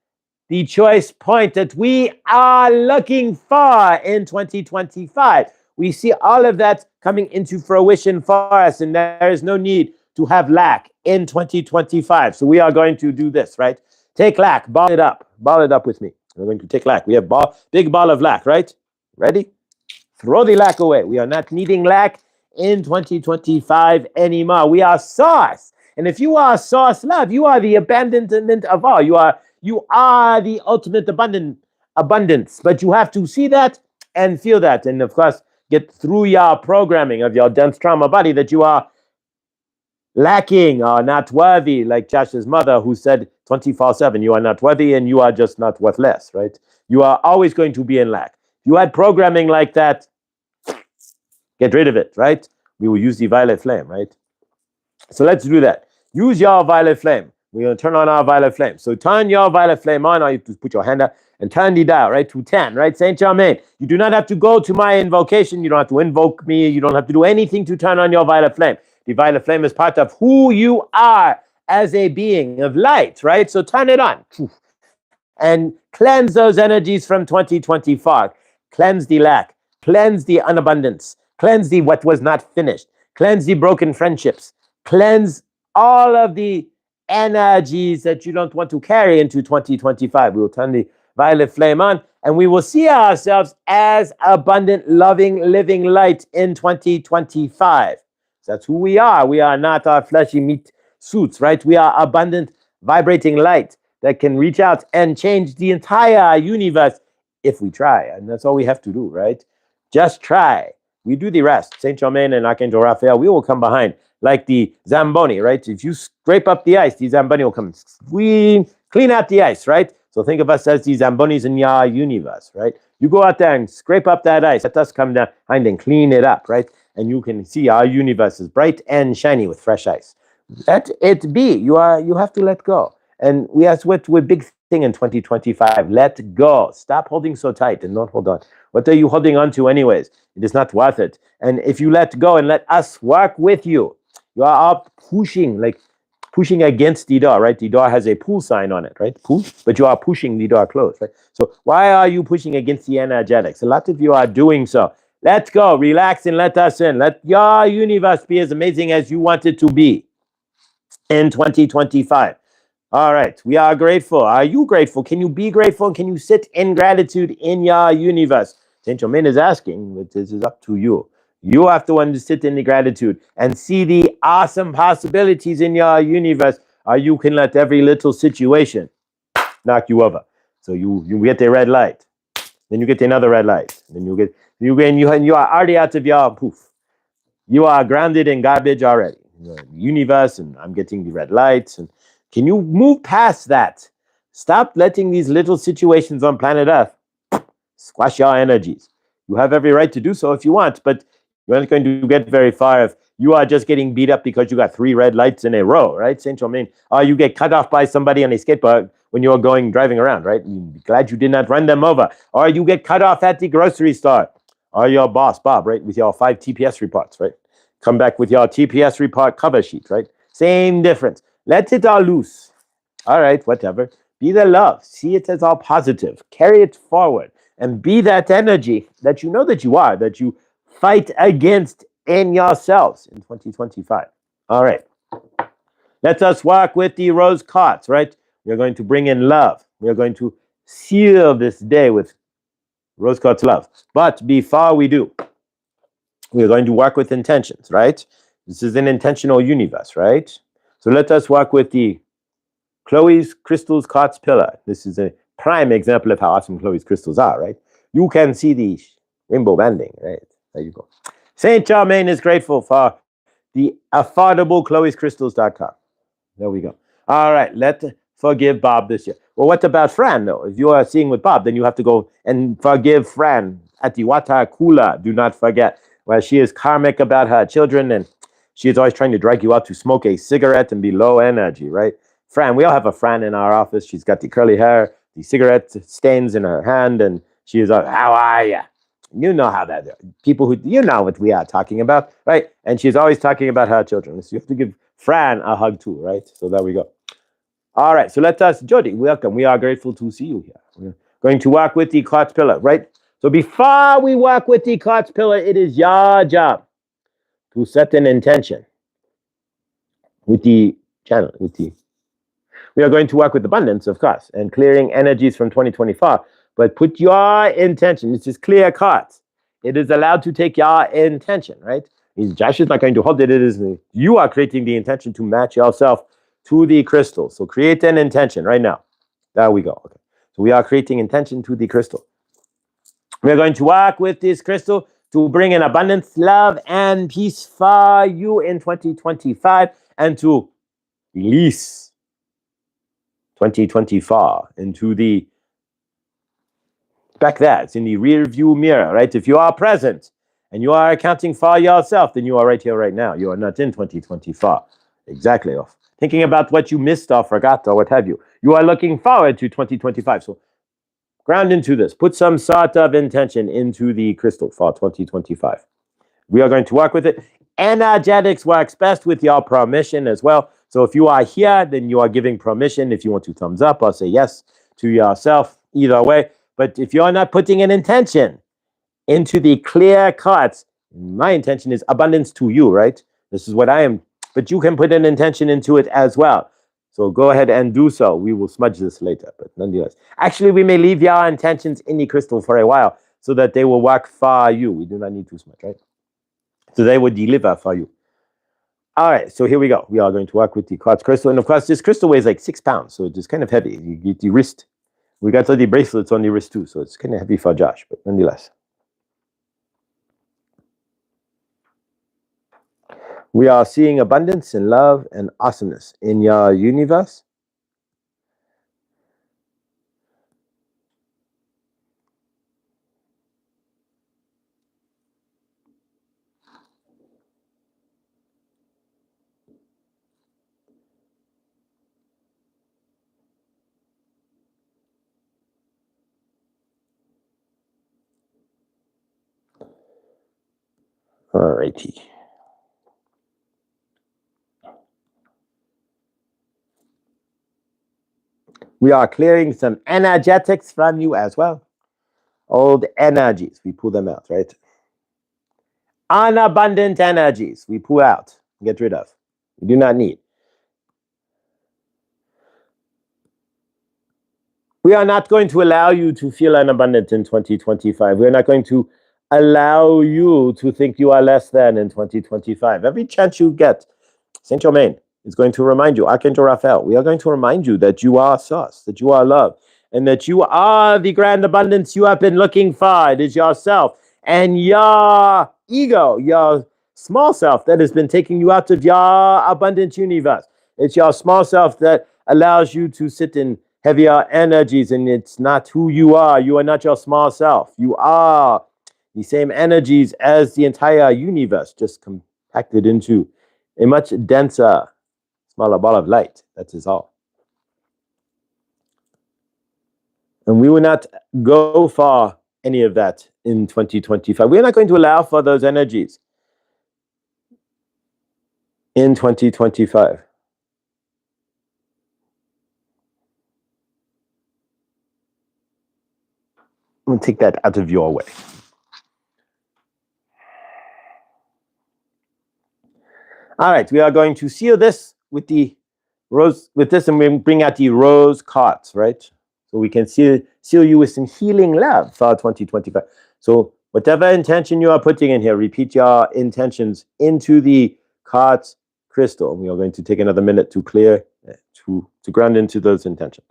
the choice point that we are looking for in 2025. We see all of that coming into fruition for us, and there is no need to have lack in 2025. So we are going to do this, right? Take lack, ball it up with me. We're going to take lack. We have big ball of lack, right? Ready? Throw the lack away. We are not needing lack in 2025 anymore. We are source. And if you are source love, you are the abandonment of all. You are the ultimate abundance. But you have to see that and feel that. And of course, get through your programming of your dense trauma body that you are lacking or not worthy, like Josh's mother who said 24/7, you are not worthy and you are just not worthless, right? You are always going to be in lack. If you had programming like that, get rid of it, right? We will use the violet flame, right? So let's do that. Use your violet flame. We're going to turn on our violet flame. So turn your violet flame on, or you have to put your hand up and turn the dial, right, to 10, right? Saint Germain, you do not have to go to my invocation. You don't have to invoke me. You don't have to do anything to turn on your violet flame. The violet flame is part of who you are as a being of light, right? So turn it on and cleanse those energies from 2024. Cleanse the lack, cleanse the unabundance, cleanse the what was not finished, cleanse the broken friendships, cleanse all of the energies that you don't want to carry into 2025. We will turn the violet flame on, and we will see ourselves as abundant, loving, living light in 2025. That's who we are. We are not our fleshy meat suits, right? We are abundant, vibrating light that can reach out and change the entire universe if we try. And that's all we have to do, right? Just try. We do the rest. Saint Germain and Archangel Raphael, we will come behind like the Zamboni, right? If you scrape up the ice, the Zamboni will come clean out the ice, right? So think of us as the Zambonis in your universe, right? You go out there and scrape up that ice. Let us come down behind and clean it up, right? And you can see our universe is bright and shiny with fresh ice. Let it be. You have to let go. And that's what we're big thing in 2025. Let go. Stop holding so tight and don't hold on. What are you holding on to anyways? It is not worth it. And if you let go and let us work with you, you are up pushing against the door, right? The door has a pull sign on it, right? Pull, but you are pushing the door closed, right? So why are you pushing against the energetics? A lot of you are doing so. Let's go, relax, and let us in. Let your universe be as amazing as you want it to be in 2025. All right, we are grateful. Are you grateful? Can you be grateful? And can you sit in gratitude in your universe? Saint Germain is asking, but this is up to you. You have to want to sit in the gratitude and see the awesome possibilities in your universe, or you can let every little situation knock you over. So you get a red light, then you get another red light, And you are already out of your poof. You are grounded in garbage already. Universe, and I'm getting the red lights. And can you move past that? Stop letting these little situations on planet Earth squash your energies. You have every right to do so if you want, but you're not going to get very far if you are just getting beat up because you got 3 red lights in a row, right? Saint Germain. Or you get cut off by somebody on a skateboard when you're driving around, right? You're glad you did not run them over. Or you get cut off at the grocery store. Or your boss, Bob, right, with your 5 TPS reports, right? Come back with your TPS report cover sheet, right? Same difference. Let it all loose. All right, whatever. Be the love. See it as all positive. Carry it forward. And be that energy that you know that you are, that you fight against in yourselves in 2025. All right. Let us walk with the rose quartz, right? We are going to bring in love. We are going to seal this day with rose quartz love. But before we do, we are going to work with intentions, right? This is an intentional universe, right? So let us work with the Chloe's crystals quartz pillar. This is a prime example of how awesome Chloe's crystals are, right? You can see the rainbow banding, right? There you go. Saint Germain is grateful for the affordable Chloe'sCrystals.com. There we go. All right, let's forgive Bob this year. Well, what about Fran, though? If you are seeing with Bob, then you have to go and forgive Fran at the water cooler. Do not forget. Well, she is karmic about her children, and she is always trying to drag you out to smoke a cigarette and be low energy, right? Fran, we all have a Fran in our office. She's got the curly hair, the cigarette stains in her hand, and she is like, how are you? You know how that people who you know what we are talking about, right? And she's always talking about her children. So you have to give Fran a hug too, right? So there we go. All right, so let us, Jody, welcome. We are grateful to see you here. We're going to walk with the quartz pillar, right? So before we walk with the quartz pillar, it is your job to set an intention with the channel, we are going to work with abundance, of course, and clearing energies from 2024. But put your intention. This is clear cards. It is allowed to take your intention, right? Josh is not going to hold it. It is you are creating the intention to match yourself to the crystal. So create an intention right now. There we go. Okay. So we are creating intention to the crystal. We are going to work with this crystal to bring in abundance, love, and peace for you in 2025 and to release 2024 into the back there. It's in the rear view mirror, right? If you are present and you are accounting for yourself, then you are right here, right now. You are not in 2024. Exactly. Off. Thinking about what you missed or forgot or what have you. You are looking forward to 2025. So ground into this. Put some sort of intention into the crystal for 2025. We are going to work with it. Energetics works best with your permission as well. So if you are here, then you are giving permission. If you want to thumbs up or say yes to yourself, either way. But if you're not putting an intention into the clear cards, my intention is abundance to you, right? This is what I am. But you can put an intention into it as well. So go ahead and do so. We will smudge this later, but nonetheless. Actually, we may leave your intentions in the crystal for a while so that they will work for you. We do not need too smudge, right? So they will deliver for you. All right, so here we go. We are going to work with the quartz crystal. And of course, this crystal weighs like 6 pounds, so it's kind of heavy. You get the wrist. We got all the bracelets on the wrist too, so it's kind of heavy for Josh, but nonetheless. We are seeing abundance and love and awesomeness in your universe. All righty. We are clearing some energetics from you as well. Old energies, we pull them out, right? Unabundant energies, we pull out, get rid of. We do not need. We are not going to allow you to feel unabundant in 2025. We are not going to allow you to think you are less than in 2025. Every chance you get, Saint Germain is going to remind you, Archangel Raphael, we are going to remind you that you are source, that you are love, and that you are the grand abundance you have been looking for. It is yourself and your ego, your small self that has been taking you out of your abundant universe. It's your small self that allows you to sit in heavier energies, and it's not who you are. You are not your small self. You are the same energies as the entire universe, just compacted into a much denser, smaller ball of light. That is all. And we will not go for any of that in 2025. We're not going to allow for those energies in 2025. I'm going to take that out of your way. All right, we are going to seal this with the rose, with this, and we bring out the rose cards, right? So we can seal you with some healing love for 2025. So whatever intention you are putting in here, repeat your intentions into the quartz crystal. We are going to take another minute to clear, to ground into those intentions.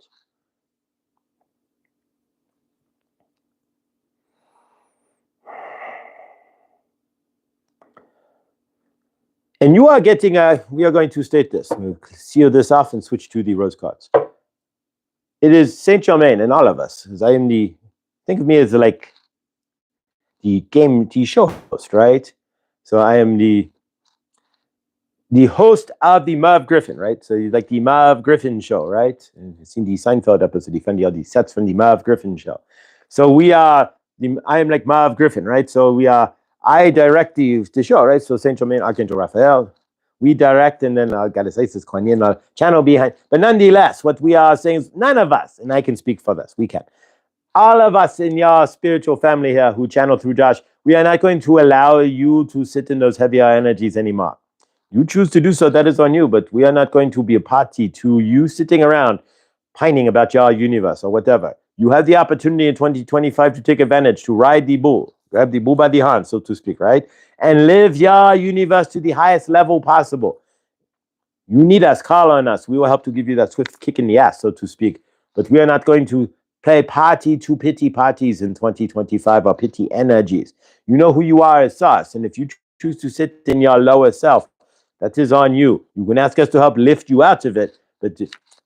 And you are getting we are going to state this. We'll seal this off and switch to the rose cards. It is Saint Germain and all of us, because I am think of me as like the show host, right? So I am the host of the Merv Griffin, right? So you like the Merv Griffin show, right? And you've seen the Seinfeld episode, you find all these sets from the Merv Griffin show. So I am like Merv Griffin, right? So I direct the show, right? So Saint Germain, Archangel Raphael, we direct, and then I gotta say, this is Kuan Yin, our channel behind. But nonetheless, what we are saying is none of us, and I can speak for this, we can. All of us in your spiritual family here who channel through Josh, we are not going to allow you to sit in those heavier energies anymore. You choose to do so, that is on you, but we are not going to be a party to you sitting around pining about your universe or whatever. You have the opportunity in 2025 to take advantage, to ride the bull, grab the bull by the horn, so to speak, right? And live your universe to the highest level possible. You need us, call on us. We will help to give you that swift kick in the ass, so to speak. But we are not going to play party to pity parties in 2025 or pity energies. You know who you are as us. And if you choose to sit in your lower self, that is on you. You can ask us to help lift you out of it, but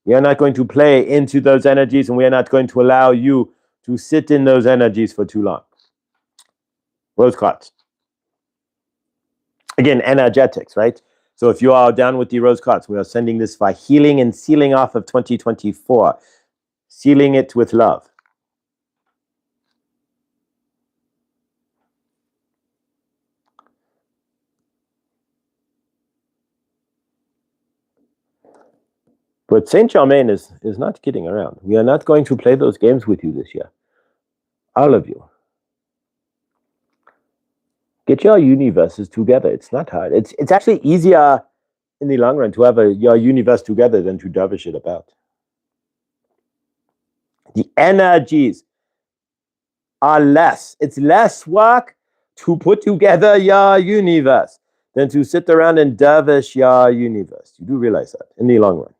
we are not going to play into those energies, and we are not going to allow you to sit in those energies for too long. Rose cards. Again, energetics, right? So if you are down with the rose cards, we are sending this for healing and sealing off of 2024. Sealing it with love. But Saint Germain is not kidding around. We are not going to play those games with you this year. All of you. Get your universes together. It's not hard. It's actually easier in the long run to have your universe together than to dervish it about. The energies are less. It's less work to put together your universe than to sit around and dervish your universe. You do realize that in the long run.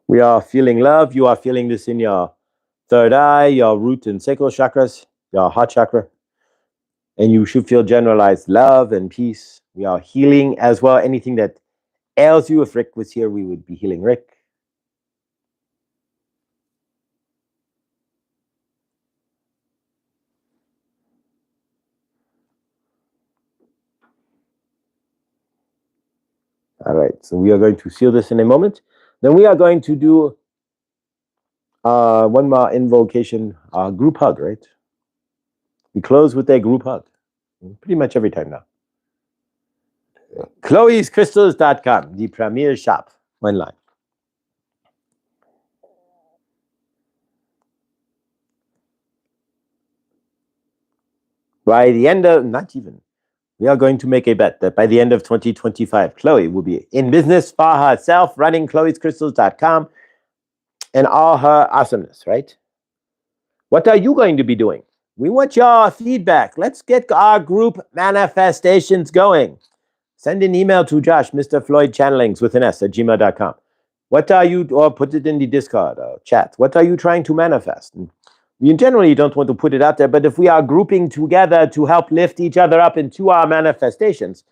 We are feeling love. You are feeling this in your third eye, your root and sacral chakras, your heart chakra. And you should feel generalized love and peace. We are healing as well. Anything that ails you, if Rick was here, we would be healing Rick. All right, so we are going to seal this in a moment. Then we are going to do one more invocation, group hug, right? We close with a group hug. Pretty much every time now. Chloe'sCrystals.com, the premier shop online. By the end of, not even, we are going to make a bet that by the end of 2025, Chloe will be in business for herself, running Chloe'sCrystals.com and all her awesomeness, right? What are you going to be doing? We want your feedback. Let's get our group manifestations going. send an email to Josh, Mr. Floyd Channelings with an S at gmail.com. What are you, or put it in the Discord chat. What are you trying to manifest? And we generally don't want to put it out there, but if we are grouping together to help lift each other up into our manifestations,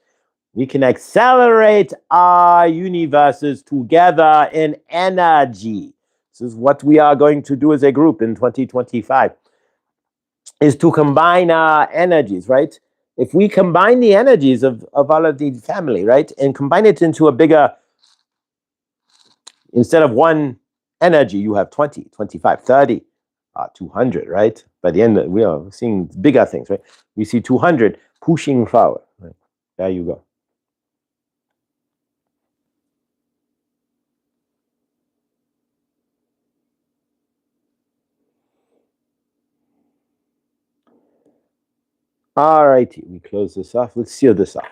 we can accelerate our universes together in energy. This is what we are going to do as a group in 2025, is to combine our energies, right? If we combine the energies of all of the family, right, and combine it into a bigger, instead of one energy, you have 20, 25, 30, 200, right? By the end, we are seeing bigger things, right? We see 200 pushing forward. Right? There you go. All righty, we close this off. Let's seal this off.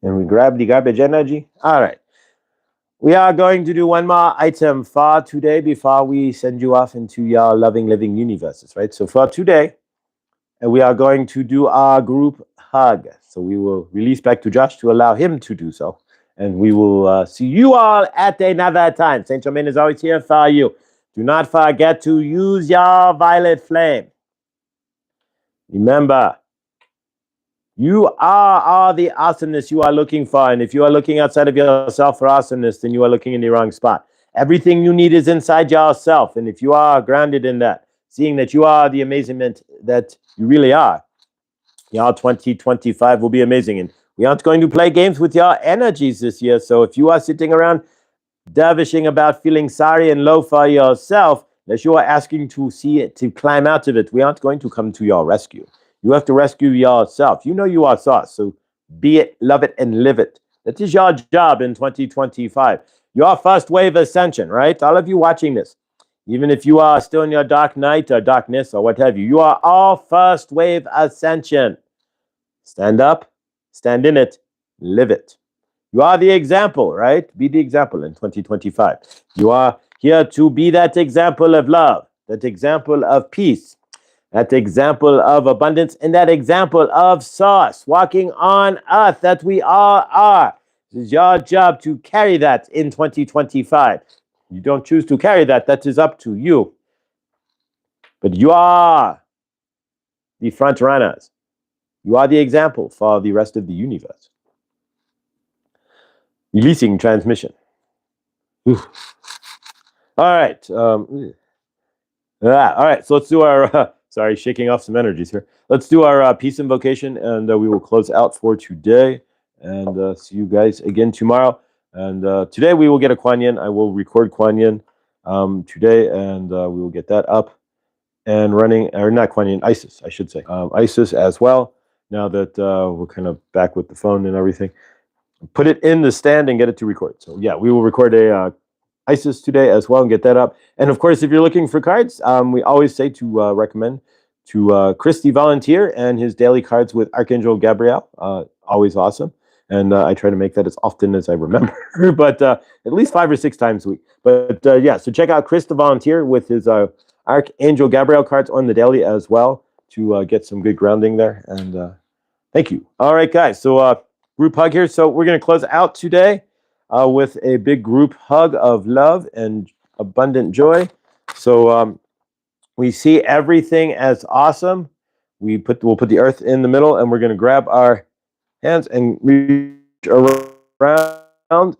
And we grab the garbage energy. All right. We are going to do one more item for today before we send you off into your loving living universes, right? So for today, we are going to do our group hug. So we will release back to Josh to allow him to do so. And we will see you all at another time. Saint Germain is always here for you. Do not forget to use your violet flame. Remember, you are all the awesomeness you are looking for. And if you are looking outside of yourself for awesomeness, then you are looking in the wrong spot. Everything you need is inside yourself. And if you are grounded in that, seeing that you are the amazement that you really are, your 2025 will be amazing. And we aren't going to play games with your energies this year. So if you are sitting around dervishing about feeling sorry and low for yourself, that you are asking to see it, to climb out of it, we aren't going to come to your rescue. You have to rescue yourself. You know you are sauce, so be it, love it, and live it. That is your job in 2025. Your first wave ascension, right? All of you watching this, even if you are still in your dark night or darkness or what have you, you are all first wave ascension. Stand up, stand in it, live it. You are the example, right? Be the example in 2025. You are here to be that example of love, that example of peace, that example of abundance, and that example of sauce, walking on earth that we all are. It is your job to carry that in 2025. You don't choose to carry that, that is up to you. But you are the front runners. You are the example for the rest of the universe. Releasing transmission. All right. All right. So let's do our, sorry, shaking off some energies here. Let's do our peace invocation, and we will close out for today. And see you guys again tomorrow. And today we will get a Kuan Yin. I will record Kuan Yin today, and we will get that up and running, or not Kuan Yin, Isis, I should say. Isis as well, now that we're kind of back with the phone and everything. Put it in the stand and get it to record. So yeah, we will record a Isis today as well and get that up. And of course, if you're looking for cards, we always say to recommend to Chris the Volunteer and his daily cards with Archangel Gabriel. Always awesome. And I try to make that as often as I remember, but at least 5 or 6 times a week. But yeah, so check out Chris the Volunteer with his Archangel Gabriel cards on the daily as well to get some good grounding there. And thank you. All right, guys. So group hug here. So we're going to close out today with a big group hug of love and abundant joy. So we see everything as awesome. We'll put the earth in the middle, and we're going to grab our hands and reach around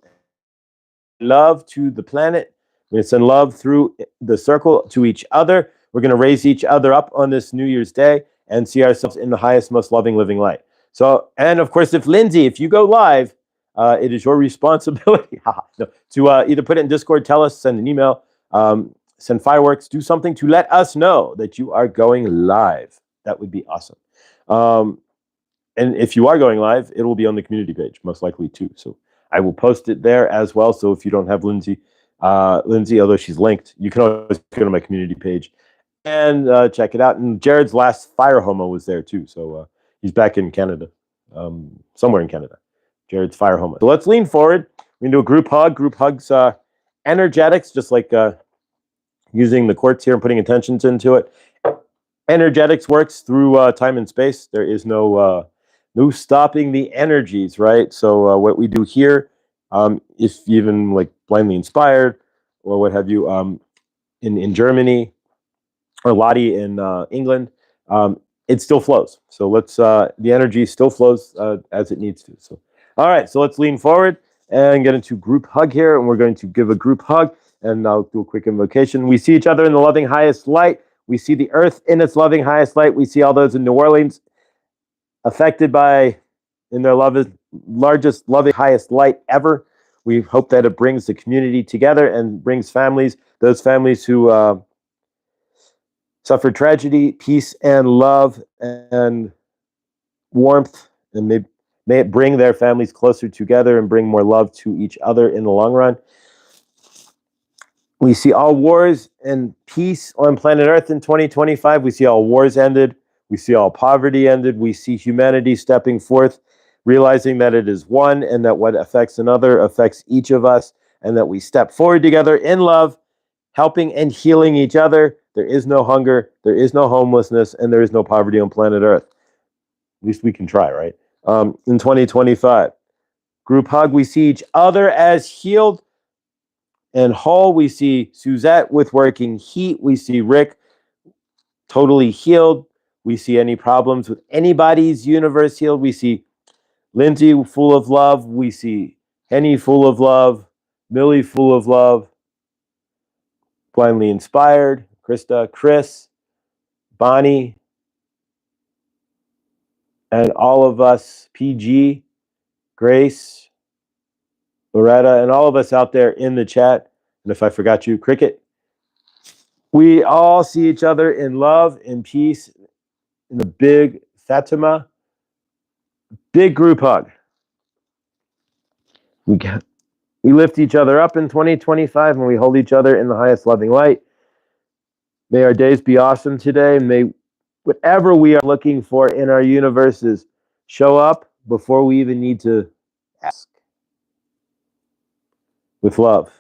love to the planet. We're going to send love through the circle to each other. We're going to raise each other up on this New Year's Day and see ourselves in the highest, most loving, living light. So, and of course, if Lindsay, if you go live, it is your responsibility to either put it in Discord, tell us, send an email, send fireworks, do something to let us know that you are going live. That would be awesome. And if you are going live, it will be on the community page, most likely too. So I will post it there as well. So if you don't have Lindsay, although she's linked, you can always go to my community page and check it out. And Jared's last Fire Homo was there too. So he's back in Canada, somewhere in Canada. Jared's fire homeless. So let's lean forward. We're going to do a group hug. Group hugs, energetics, just like using the quartz here and putting intentions into it. Energetics works through time and space. There is no stopping the energies, right? So what we do here, if even like blindly inspired or what have you, in Germany or Lottie in England, it still flows. So let's the energy still flows as it needs to. So all right, so let's lean forward and get into group hug here, and we're going to give a group hug, and I'll do a quick invocation. We see each other in the loving highest light. We see the earth in its loving highest light. We see all those in New Orleans affected by, in their largest loving highest light ever. We hope that it brings the community together and brings families, those families who suffered tragedy, peace and love and warmth, and may it bring their families closer together and bring more love to each other in the long run. We see all wars and peace on planet Earth in 2025. We see all wars ended. We see all poverty ended. We see humanity stepping forth, realizing that it is one and that what affects another affects each of us, and that we step forward together in love, helping and healing each other. There is no hunger, there is no homelessness, and there is no poverty on planet Earth. At least we can try, right? In 2025. Group hug, we see each other as healed and whole. We see Suzette with working heat. We see Rick totally healed. We see any problems with anybody's universe healed. We see Lindsay full of love. We see Henny full of love. Millie full of love. Blindly inspired. Krista, Chris, Bonnie, and all of us, PG, Grace, Loretta, and all of us out there in the chat. And if I forgot you, Cricket. We all see each other in love, in peace, in the big Fatima, big group hug. We lift each other up in 2025, and we hold each other in the highest loving light. May our days be awesome today. May whatever we are looking for in our universes show up before we even need to ask. With love.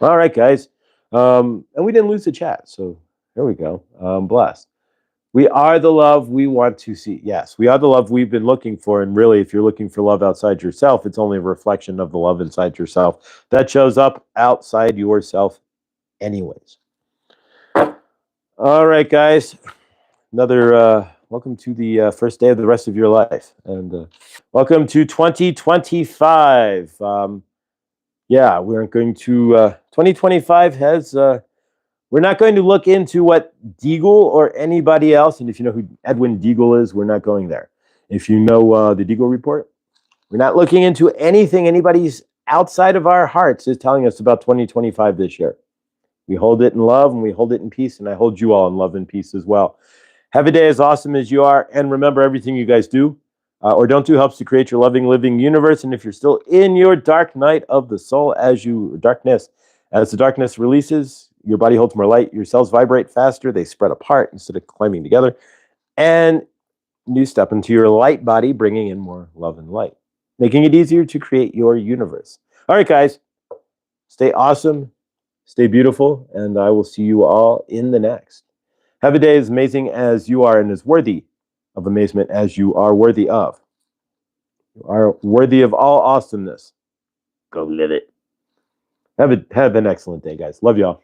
All right, guys. And we didn't lose the chat, so there we go. Blessed. We are the love we want to see. Yes, we are the love we've been looking for. And really, if you're looking for love outside yourself, it's only a reflection of the love inside yourself that shows up outside yourself anyways. All right, guys. Another welcome to the first day of the rest of your life. And welcome to 2025. Yeah, we're going to 2025 has we're not going to look into what Deagle or anybody else, and if you know who Edwin Deagle is, we're not going there. If you know the Deagle report, we're not looking into anything anybody's outside of our hearts is telling us about 2025 this year. We hold it in love and we hold it in peace, and I hold you all in love and peace as well. Have a day as awesome as you are, and remember, everything you guys do or don't do helps to create your loving, living universe. And if you're still in your dark night of the soul, as the darkness releases, your body holds more light, your cells vibrate faster, they spread apart instead of climbing together, and you step into your light body, bringing in more love and light, making it easier to create your universe. All right, guys, stay awesome, stay beautiful, and I will see you all in the next. Have a day as amazing as you are and as worthy of amazement as you are worthy of. You are worthy of all awesomeness. Go live it. Have an excellent day, guys. Love y'all.